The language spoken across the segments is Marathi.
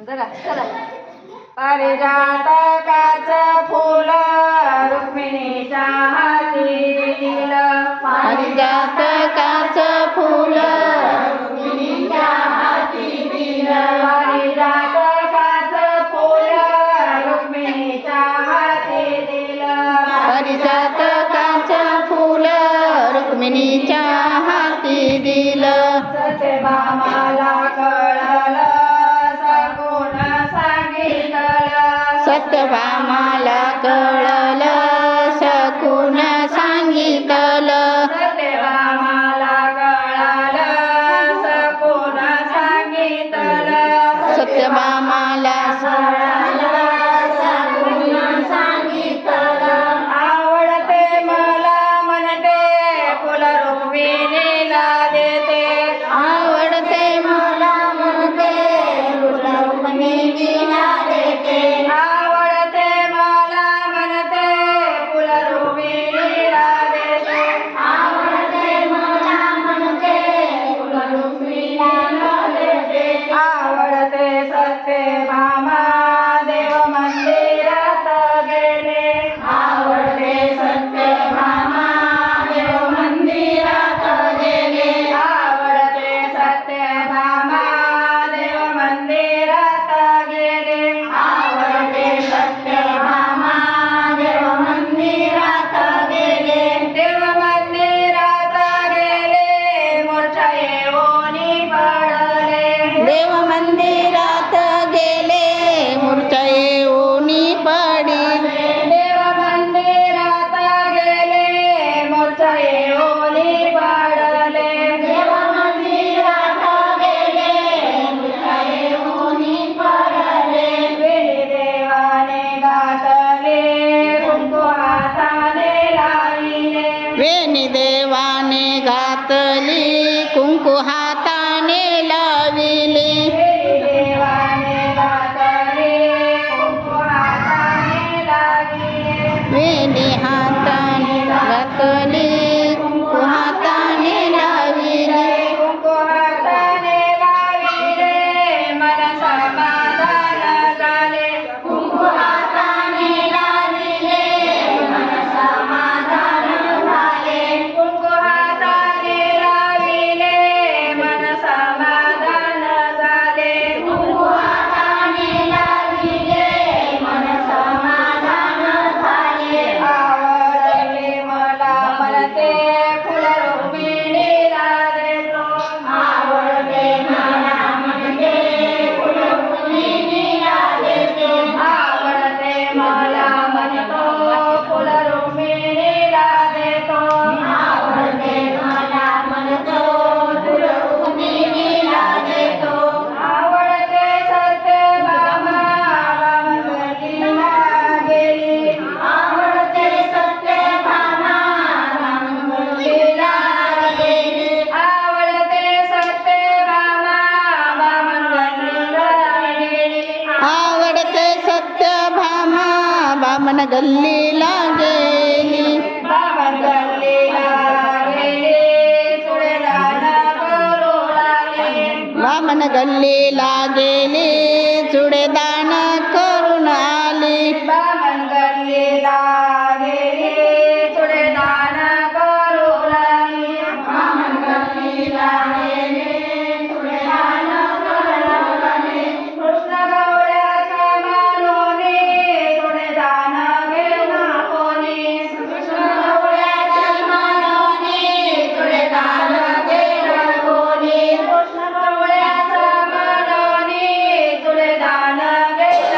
जरा चला. पारिजातकाचं फूल रुक्मिणीच्या हाती दिलं. पारिजातकाचं फूल रुक्मिणीच्या हाती दिलं. पारिजातकाचं फूल रुक्मिणीच्या हाती दिलं. पारिजातकाचं फूल रुक्मिणीच्या हाती दिलं. सत्यभामाला कळलं सगुण सांगितलं. सत्यभामाला कळलं सकून सांगितलं. सत्यभामाला कळलं सगुण सांगितलं. सत्यभामाला कळलं सकून सांगितलं. आवडते मला म्हणते फुल रुक्मिणीला देते. आवडते मला म्हणते फुल रुक्मिणीला देते. आवडते मला म्हणते फुल रुक्मिणीला देते. आवडते मला म्हणते फुल रुक्मिणीला देते. आवडते सत्यभामा देव मंदिरात गेले. आवडते सत्यभामा देव मंदिरात गेले. आवडते सत्यभामा देव मंदिरात गेले. आवडते सत्यभामा देव मंदिरात गेले. देव मंदिरात गेले मोर्चा येऊनी पडले. देव मंदिरात गेले मूर्छा येऊनी पडले. देव मंदिरात गेले मोर्चा येऊनी पडले. देव मंदिरात गेले मूर्छा येऊनी पडले. वेणी देवाने घातले कुंकू हाताने लाविले. वेणी देवाने घातली कुंकू हाताने लाविली. वेणी देवाने घातले कुंकू हाताने लाविले. वेणी हाताने घातली कुंकू हाताने लाविली. कुंकू हाताने लाविले मन समाधान झाले. कुंकू हाताने लाविले मन समाधान झाले. कुंकू हाताने लाविले मन समाधान झाले. कुंकू हाताने लाविले मन समाधान झाले. आवडले मला म्हणते फुल रुक्मिणीला देतो. आवडते मला म्हणते फुल रुक्मिणीला देते. आवडते मला म्हणतो फुल रुक्मिणीला देतो. आवडते मला म्हणतो फुल रुक्मिणीला देतो. आवडते सत्यभामा रामगलीला गेली. आवडते सत्यभामा रामगलीला गेली. आवडते सत्यभामा बामणगलीला गेली. आवडते सत्यभामा बामण गल्लीला गेली. बामणगलीला गेली चुडेदान करू लागली. बामण गल्लीला गेली चुडेदान करून आली. बामणगलीला गेली चुडेदान करू लागली. गल्लीला गेली चुडेदान करून आली. कृष्ण गवळ्याच्या मानोनी चुडेदान घेऊन कोणी. कृष्ण गवळ्याच्या मानोनी चुडेदान घेऊन कोणी. कृष्ण गवळ्याच्या मानोनी चुडेदान घेऊन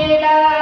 केला